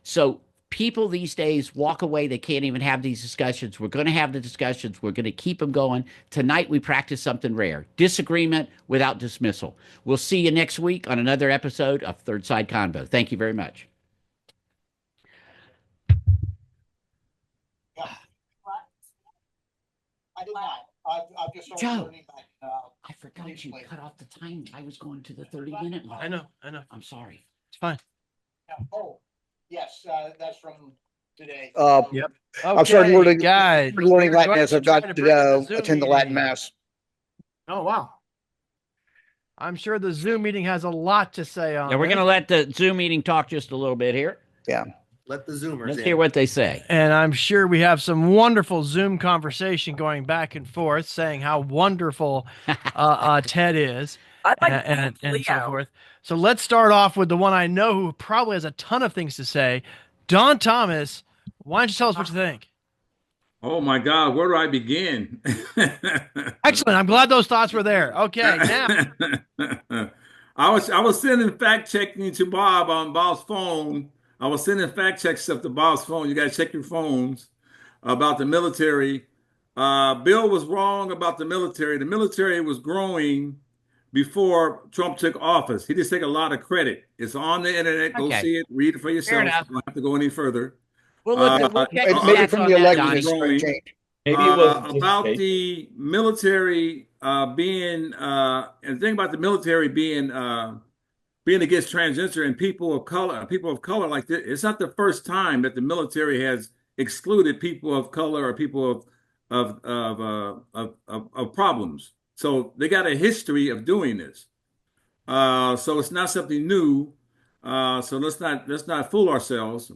So people these days walk away. They can't even have these discussions. We're going to have the discussions. We're going to keep them going. Tonight, we practice something rare: disagreement without dismissal. We'll see you next week on another episode of Third Side Convo. Thank you very much. I did not. I've just started Joe, learning back. I forgot you cut off the time. I was going to the 30-minute mark. I know. I'm sorry. It's fine. Oh, yes, that's from today. Yep. I've started learning, guys. learning Latin as I've got Trying to bring the Zoom attend the Latin meeting. Mass. Oh, wow. I'm sure the Zoom meeting has a lot to say on Yeah, we're this. going to let the Zoom meeting talk just a little bit here. Yeah. Let the Zoomers Let's in. hear what they say. And I'm sure we have some wonderful Zoom conversation going back and forth saying how wonderful Ted is and so forth. So let's start off with the one I know who probably has a ton of things to say. Don Thomas, why don't you tell us what you think? Oh my God, where do I begin? Excellent. I'm glad those thoughts were there. Okay, now. I was sending fact checking to Bob on Bob's phone. I was sending fact check stuff to Bob's phone. You got to check your phones about the military. Bill was wrong about the military. The military was growing before Trump took office. He just take a lot of credit. It's on the internet. Go see it. Read it for yourself. You don't have to go any further. We'll look at maybe from the election is change. Maybe it was about the military being and the thing about the military being against transgender and people of color like this. It's not the first time that the military has excluded people of color or people of problems. So they got a history of doing this. So it's not something new. So let's not fool ourselves.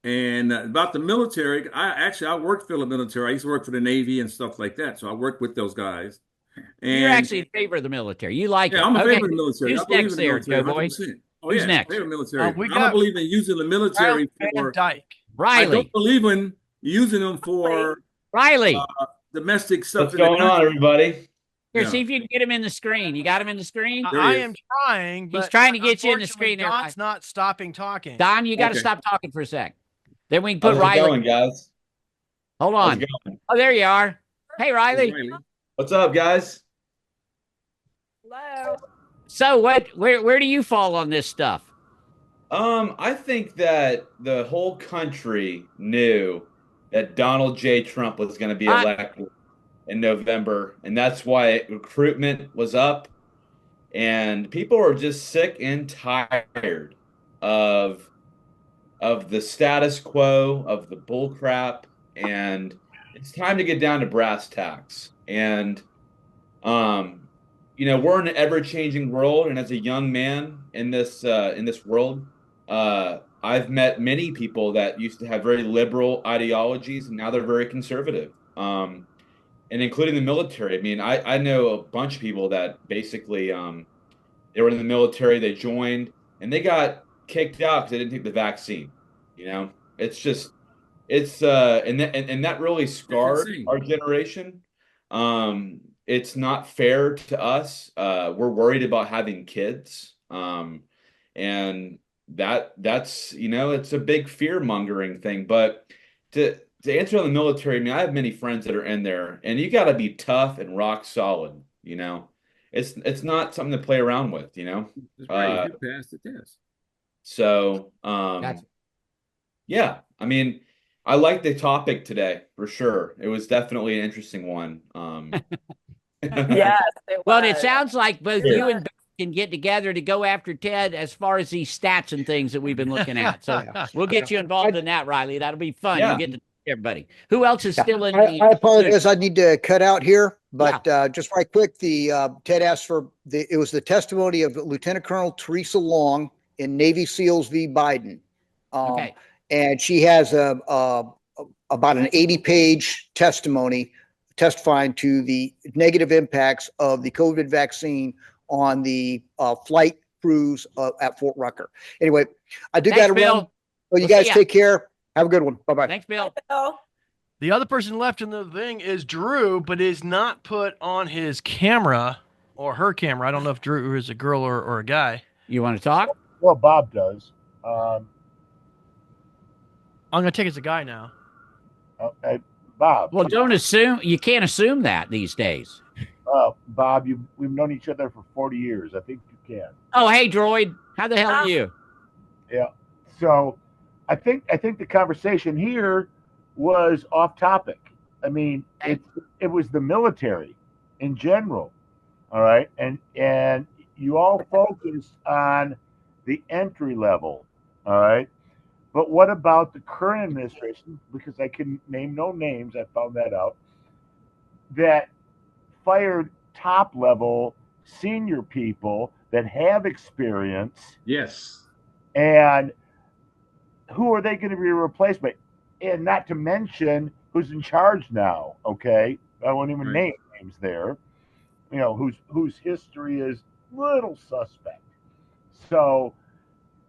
And about the military, I worked for the military. I used to work for the Navy and stuff like that. So I worked with those guys. And you're actually in favor of the military. You like it. I'm in favor of the military. Who's I believe next in the there, military, Joe Boy? 100%. Oh, Who's yeah, next? I'm in favor of the military. We I don't believe in using the military for Dyke. I Riley. don't believe in using them for Riley. domestic stuff. What's going on, everybody? Here, see if you can get him in the screen. You got him in the screen? I am trying. He's but trying to get you in the screen there. Don's not stopping talking. Don, you got to stop talking for a sec. Then we can put How's it Riley. going, guys? Hold How's on. it going? Oh, there you are. Hey, Riley. What's up, guys? Hello. So where do you fall on this stuff? I think that the whole country knew that Donald J. Trump was going to be elected in November, and that's why recruitment was up, and people are just sick and tired of the status quo, of the bull crap, and it's time to get down to brass tacks. And we're in an ever-changing world, and as a young man in this world, I've met many people that used to have very liberal ideologies, and now they're very conservative, and including the military. I mean, I know a bunch of people that basically they were in the military, they joined, and they got kicked out because they didn't take the vaccine. It's and that really scarred our generation. It's not fair to us. We're worried about having kids, and that's it's a big fear mongering thing. But to answer on the military, I mean, I have many friends that are in there, and you got to be tough and rock solid. It's not something to play around with. It's right. You passed the test. So yeah, I mean, I like the topic today for sure. It was definitely an interesting one. Yes, Well, it sounds like both you and Beth can get together to go after Ted as far as these stats and things that we've been looking at. So we'll get you involved in that, Riley. That'll be fun. Yeah. You'll get to everybody. Who else is still in? I apologize. I need to cut out here, but just right quick, Ted asked for it was the testimony of Lieutenant Colonel Teresa Long in Navy SEALs v. Biden. Okay. And she has about an 80-page testimony testifying to the negative impacts of the COVID vaccine on the flight crews at Fort Rucker. Anyway, I do got to run. So you guys take care. Have a good one. Bye-bye. Thanks, Bill. The other person left in the thing is Drew, but is not put on his camera or her camera. I don't know if Drew is a girl or a guy. You want to talk? Well, Bob does. I'm going to take it as a guy now. Okay, Bob. Well, don't assume. You can't assume that these days. Bob, we've known each other for 40 years. I think you can. Oh, hey, droid. How the hell are you? Yeah. So I think the conversation here was off topic. I mean, it was the military in general. All right. And you all focused on the entry level. All right. But what about the current administration? Because I can name no names, I found that out, that fired top level senior people that have experience. Yes. And who are they going to be replaced by? And not to mention who's in charge now. Okay, I won't even name names there. You know, whose history is little suspect. So,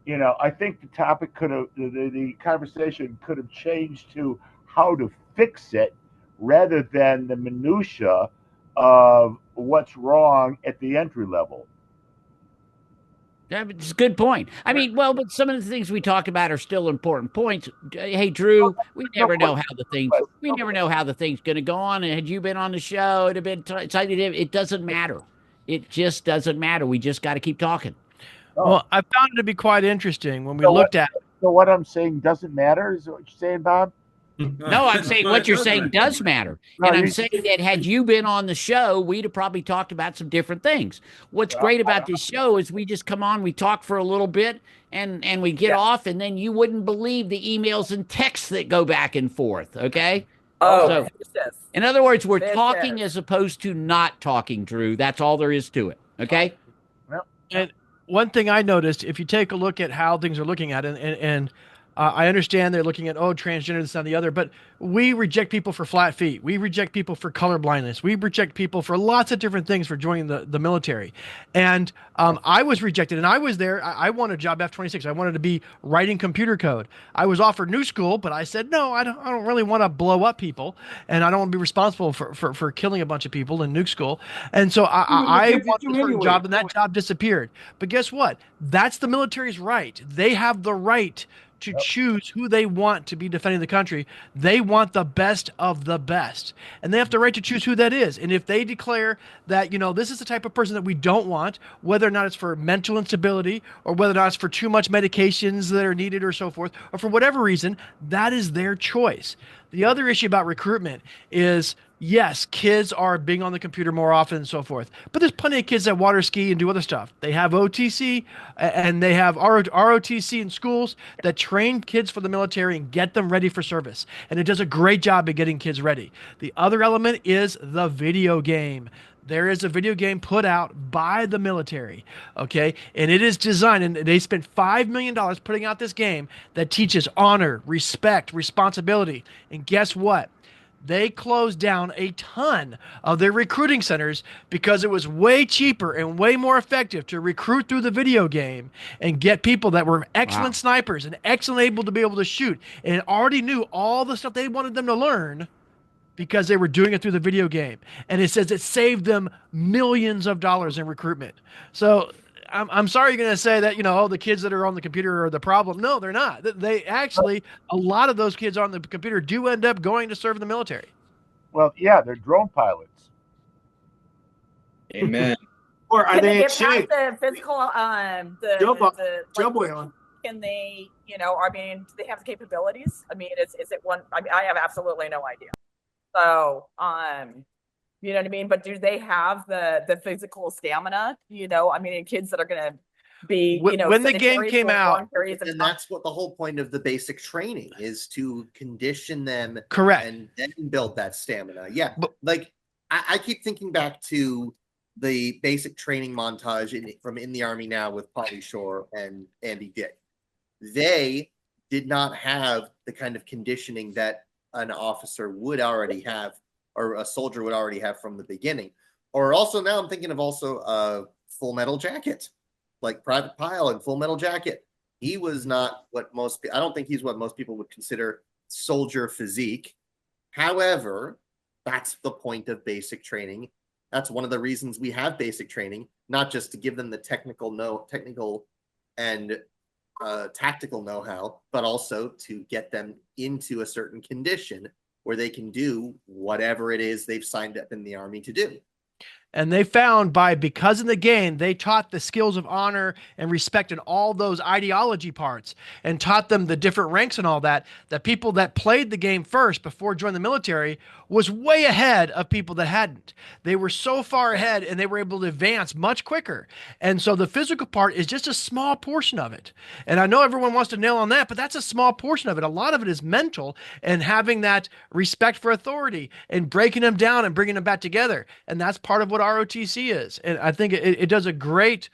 you know, I think the topic could have the conversation could have changed to how to fix it rather than the minutia of what's wrong at the entry level. It's a good point. I mean, well, but some of the things we talk about are still important points. Hey, Drew, we never know how the thing's going to go on. And had you been on the show, it'd have been slightly different. It doesn't matter. It just doesn't matter. We just got to keep talking. Well, I found it to be quite interesting when we looked at. So what I'm saying doesn't matter. Is what you're saying, Bob? No, I'm saying what you're saying does matter. And I'm saying that had you been on the show, we'd have probably talked about some different things. What's great about this show is we just come on, we talk for a little bit, and we get off, and then you wouldn't believe the emails and texts that go back and forth, okay? Oh, so, in other words, we're talking as opposed to not talking, Drew. That's all there is to it, okay? And one thing I noticed, if you take a look at how things are looking at it, and I understand they're looking at, transgender, this and the other, but we reject people for flat feet. We reject people for color blindness. We reject people for lots of different things for joining the military. And I was rejected, and I was there. I wanted a job after 26. I wanted to be writing computer code. I was offered new school, but I said, no, I don't really want to blow up people, and I don't want to be responsible for killing a bunch of people in nuke school. And so I wanted a certain job, and that job disappeared. But guess what? That's the military's right. They have the right to choose who they want to be defending the country. They want the best of the best, and they have the right to choose who that is. And if they declare that, this is the type of person that we don't want, whether or not it's for mental instability or whether or not it's for too much medications that are needed or so forth, or for whatever reason, that is their choice. The other issue about recruitment is, yes, kids are being on the computer more often and so forth, but there's plenty of kids that water ski and do other stuff. They have OTC and they have ROTC in schools that train kids for the military and get them ready for service. And it does a great job at getting kids ready. The other element is the video game. There is a video game put out by the military, okay? And it is designed, and they spent $5 million putting out this game that teaches honor, respect, responsibility. And guess what? They closed down a ton of their recruiting centers because it was way cheaper and way more effective to recruit through the video game and get people that were excellent snipers and excellent able to be able to shoot and already knew all the stuff they wanted them to learn because they were doing it through the video game. And it says it saved them millions of dollars in recruitment. So I'm sorry you're going to say that, the kids that are on the computer are the problem. No, they're not. They actually, a lot of those kids on the computer do end up going to serve in the military. Well, yeah, they're drone pilots. Amen. Or are they in shape? The physical, Job on. Can they, do they have the capabilities? I mean, is it one? I mean, I have absolutely no idea. So, you know what I mean? But do they have the physical stamina? And kids that are going to be, when the game came out, and that's what the whole point of the basic training is, to condition them. Correct. And then build that stamina. Yeah. But I keep thinking back to the basic training montage from In the Army Now with Pauly Shore and Andy Dick. They did not have the kind of conditioning that an officer would already have, or a soldier would already have from the beginning. Or also, now I'm thinking of Full Metal Jacket, like Private Pile and Full Metal Jacket. He was not I don't think he's what most people would consider soldier physique. However, that's the point of basic training. That's one of the reasons we have basic training, not just to give them the technical and tactical know-how, but also to get them into a certain condition where they can do whatever it is they've signed up in the Army to do. And they found because in the game, they taught the skills of honor and respect and all those ideology parts and taught them the different ranks and all that, that people that played the game first before joining the military was way ahead of people that hadn't. They were so far ahead and they were able to advance much quicker. And so the physical part is just a small portion of it. And I know everyone wants to nail on that, but that's a small portion of it. A lot of it is mental and having that respect for authority and breaking them down and bringing them back together. And that's part of what ROTC is. And I think it does a great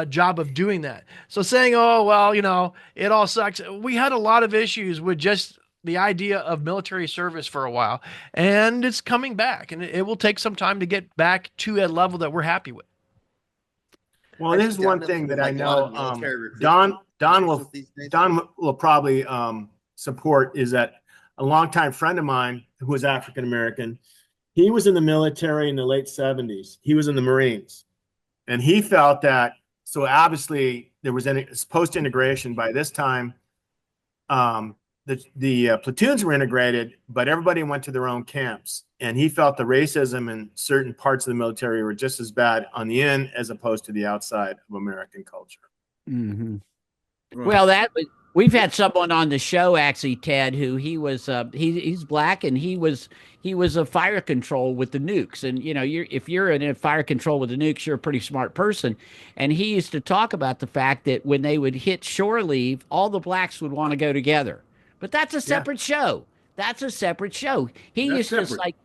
job of doing that. So saying, oh, well, it all sucks. We had a lot of issues with just the idea of military service for a while, and it's coming back, and it will take some time to get back to a level that we're happy with. Well, there's one thing that I know Don will probably support is that a longtime friend of mine who was African American, he was in the military in the late 70s. He was in the Marines, and he felt that. So obviously there was post-integration by this time. The platoons were integrated, but everybody went to their own camps. And he felt the racism in certain parts of the military were just as bad on the in as opposed to the outside of American culture. Mm-hmm. Right. Well, we've had someone on the show actually, Ted, who he was he's black and he was a fire control with the nukes. And if you're in a fire control with the nukes, you're a pretty smart person. And he used to talk about the fact that when they would hit shore leave, all the blacks would want to go together. But that's a separate show. That's a separate show. Used to like,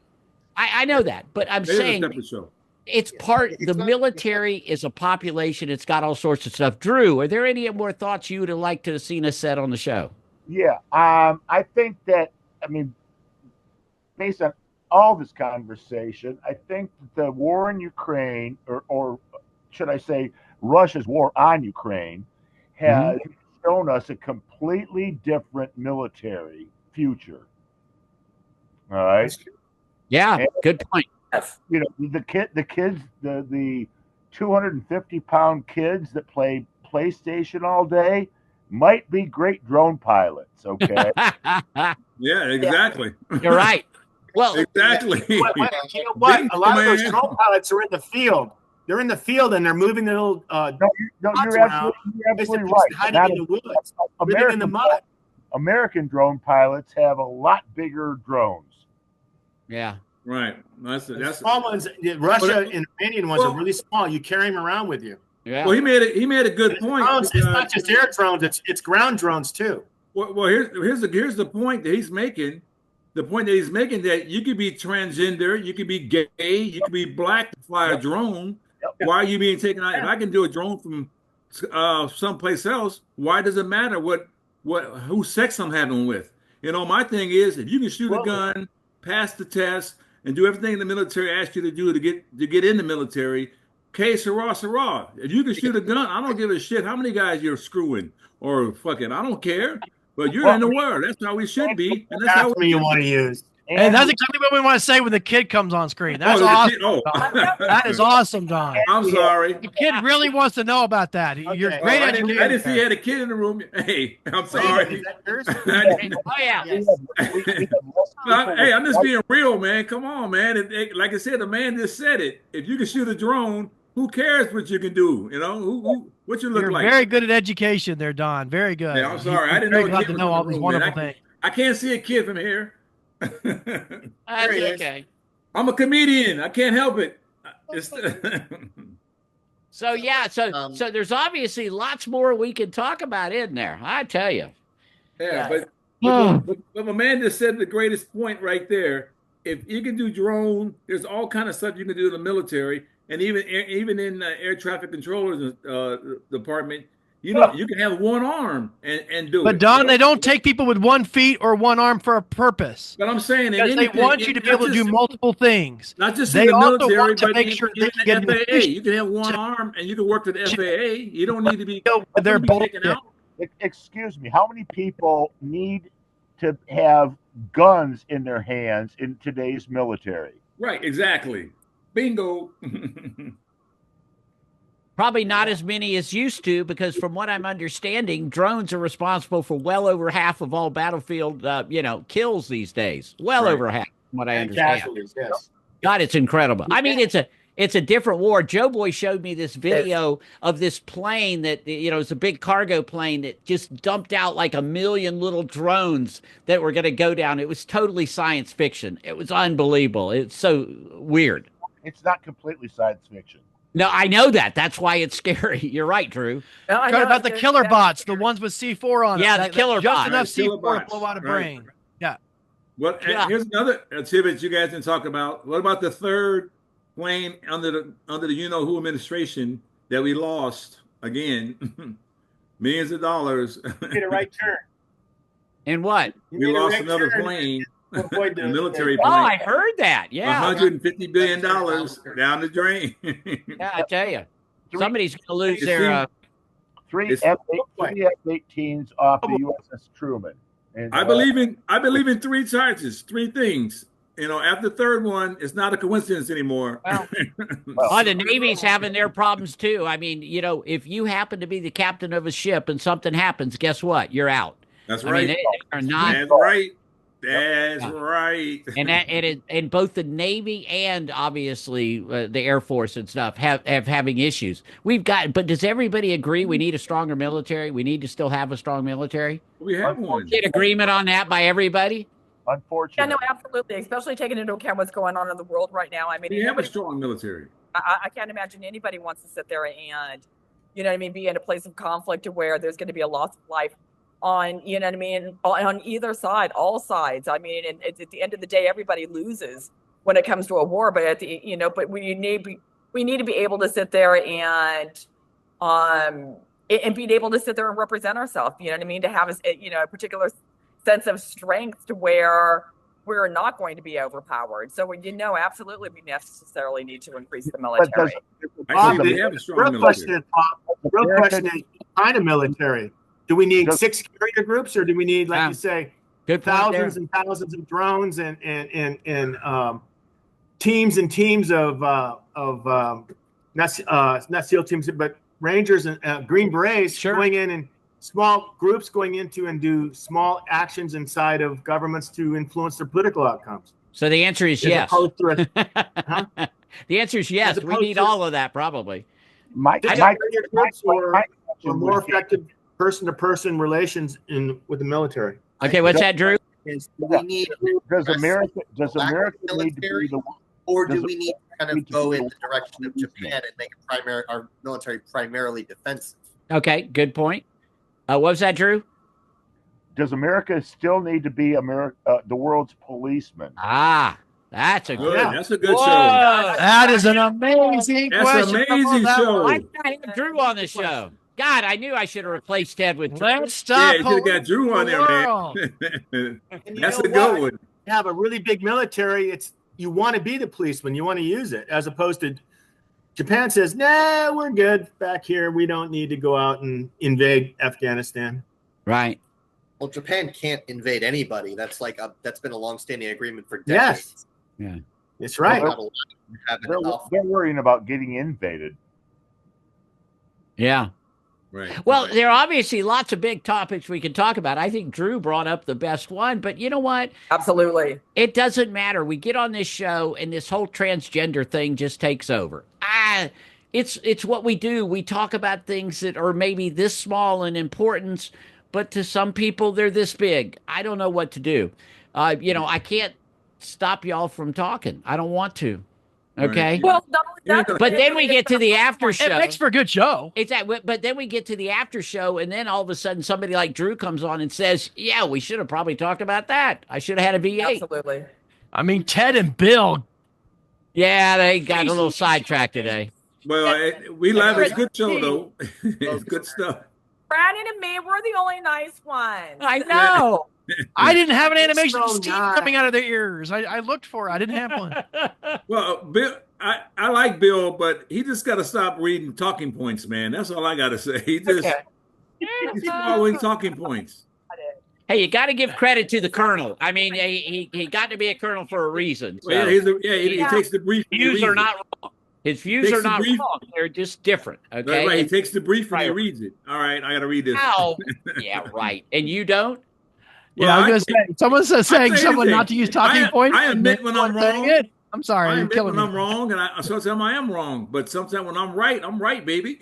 I know that, but I'm saying it's part. The military is a population. It's got all sorts of stuff. Drew, are there any more thoughts you would have liked to have seen us said on the show? Yeah, I think that based on all this conversation, I think the war in Ukraine, or should I say, Russia's war on Ukraine, has shown us a completely different military future. All right. Yeah, good point. The kids, the 250-pound kids that play PlayStation all day might be great drone pilots. Okay. Yeah, exactly. You're right. Well, exactly. You know what? A lot of those drone pilots are in the field. They're in the field and they're moving the little you're absolutely right. Hiding in the woods, living in the mud. American drone pilots have a lot bigger drones. Yeah. Right. That's small ones. Russia and Iranian ones are really small. You carry them around with you. Yeah. Well, he made a good point. Drones, it's not just air drones. It's ground drones too. Well, here's the point that he's making. The point that he's making that you could be transgender, you could be gay, you could be black to fly a drone. Why are you being taken out? If I can do a drone from someplace else, why does it matter whose sex I'm having with? My thing is, if you can shoot a gun, pass the test, and do everything the military asks you to do to get in the military, okay, sarah. If you can shoot a gun, I don't give a shit how many guys you're screwing or fucking. I don't care. But you're in the world. That's how we should be. And that's how you want to use. And that's exactly what we want to say when the kid comes on screen. That's awesome. That is awesome, Don. I'm sorry. The kid really wants to know about that. You're great I educator. didn't see you had a kid in the room. Hey, I'm sorry. Oh, yeah. Hey, I'm just being real, man. Come on, man. Like I said, the man just said it. If you can shoot a drone, who cares what you can do? What you look You're like. You're very good at education there, Don. Very good. Yeah, I'm sorry. I didn't know. Glad to know all these wonderful things. I can't see a kid from here. That's okay. I'm a comedian. I can't help it. So there's obviously lots more we can talk about in there. I tell you. Yeah, but my man just said the greatest point right there. If you can do drone, there's all kind of stuff you can do in the military, and even in air traffic controllers department. You can have one arm and do it. But Don, they don't take people with 1 foot or one arm for a purpose. But I'm saying they want you to be able to do multiple things. Not just they in the also military, want to but make sure they in get the FAA. You can have one arm and you can work for the FAA. You don't need to be. They're both taken out. Excuse me. How many people need to have guns in their hands in today's military? Right. Exactly. Bingo. Probably not as many as used to, because from what I'm understanding, drones are responsible for well over half of all battlefield, kills these days. Well over half, from what I And understand. casualties, yes. God, it's incredible. I mean, it's a different war. Joe Boy showed me this video of this plane that, it's a big cargo plane that just dumped out like 1 million little drones that were going to go down. It was totally science fiction. It was unbelievable. It's so weird. It's not completely science fiction. No, I know that. That's why it's scary. You're right, Drew. No, I Talking know about the it's killer very bots, the scary. ones with C4 on it. Yeah, the killer just bots. enough Right, killer C4 bots. to blow out a Right. brain. Yeah. Well, Yeah. here's another exhibit you guys didn't talk about. What about the third plane under the you-know-who administration that we lost again? Millions of dollars. Made a right turn. And what? You We made a lost right another turn plane, to avoid a the military Oh, plane. I heard that. Yeah. $150 billion down the drain. Yeah, I tell you. Somebody's going to lose their. Three It's- F-18s off the USS Truman. And, I believe in three charges, three things. After the third one, it's not a coincidence anymore. Oh, the Navy's having their problems too. I mean, if you happen to be the captain of a ship and something happens, guess what? You're out. That's I right. mean, they are not. That's right. That's right. And both the Navy and obviously the Air Force and stuff have having issues. But does everybody agree we need a stronger military? We need to still have a strong military? We have one. Get agreement on that by everybody? Yeah, unfortunately. no, absolutely. Especially taking into account what's going on in the world right now. I mean, We have a nobody- strong military. I can't imagine anybody wants to sit there and, be in a place of conflict where there's going to be a loss of life on, on either side, all sides. I mean, and at the end of the day, everybody loses when it comes to a war. But but we need to be able to sit there and being able to sit there and represent ourselves. You know what I mean? To have a particular sense of strength to where we're not going to be overpowered. So absolutely, we necessarily need to increase the military. I think we have a strong real question military. is, the real question is, what kind of military? Do we need 6 carrier groups, or do we need, like you say, Good point thousands there. and thousands of drones and teams and teams of not SEAL teams, but Rangers and Green Berets going in and small groups going into and do small actions inside of governments to influence their political outcomes? So the answer is As yes. opposed to a- The answer is yes. As We opposed need to- all of that probably. or more effective person-to-person relations with the military. Okay, what's that, Drew? Is do we need Does America need to military, be the or do does we need to kind of go in the direction of Japan and make our military primarily defensive? Okay, good point. What was that, Drew? does America still need to be the world's policeman? Ah, that's a Good. good. That's a good show. That is an amazing That's question. an amazing show. Why did I have Drew on the show? God, I knew I should have replaced Ted with Drew. Let's stop. Yeah, you should have got Drew on there, world. man. And you That's know a good what? one. You have a really big military. You want to be the policeman. You want to use it, as opposed to Japan says, "Nah, we're good back here. We don't need to go out and invade Afghanistan." Right. Well, Japan can't invade anybody. That's that's been a long-standing agreement for decades. Yes. Yeah. That's right. They're not allowed to have an off- They're worrying about getting invaded. Yeah. Right. Well, there are obviously lots of big topics we can talk about. I think Drew brought up the best one, but you know what? Absolutely. It doesn't matter. We get on this show and this whole transgender thing just takes over. It's what we do. We talk about things that are maybe this small in importance, but to some people they're this big. I don't know what to do. I can't stop y'all from talking. I don't want to. Okay. Right. Well, not only that, But then we get to the after show. It makes for a good show. But then we get to the after show, and then all of a sudden somebody like Drew comes on and says, "Yeah, we should have probably talked about that. I should have had a V8." Absolutely. I mean, Ted and Bill. Yeah, they got a little sidetracked today. Well, we love it. It's a good show, though. It's good stuff. Brandon and me, we're the only nice ones. I know. I didn't have an animation so steam nice. coming out of their ears. I looked for it. I didn't have one. Well, Bill, I like Bill, but he just got to stop reading talking points, man. That's all I got to say. He's following talking points. Hey, you got to give credit to the colonel. I mean, he got to be a colonel for a reason. So. Well, he takes the brief. Views are not wrong. His views Takes are the not brief. wrong. They're just different. Okay. Right. He And- takes the brief and he Right. reads it. All right, I got to read this. Ow. Yeah, right. And you don't? Yeah, I was gonna say someone says I saying say someone anything. not to use talking points. I and admit then when someone I'm saying wrong. it. I'm sorry, I you're admit killing when me. I'm wrong, and sometimes I am wrong. But sometimes when I'm right, baby.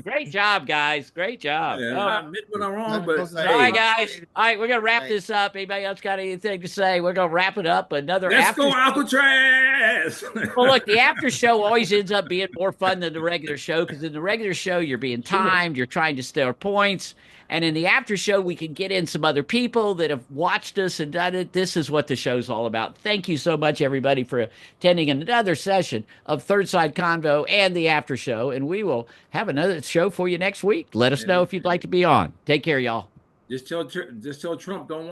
Great job, guys. Great job. Yeah, Oh, I admit when I'm wrong, but all hey, right, guys. All right, we're gonna wrap this up. Anybody else got anything to say? We're gonna wrap it up. Another let's after. go Alcatraz. Well, look, the after show always ends up being more fun than the regular show because in the regular show you're being timed, you're trying to score points, and in the after show we can get in some other people that have watched us and done it. This is what the show's all about. Thank you so much, everybody, for attending another session of Third Side Convo and the after show, and we will have another show for you next week. Let us know if you'd like to be on. Take care, y'all. Just tell Trump don't watch.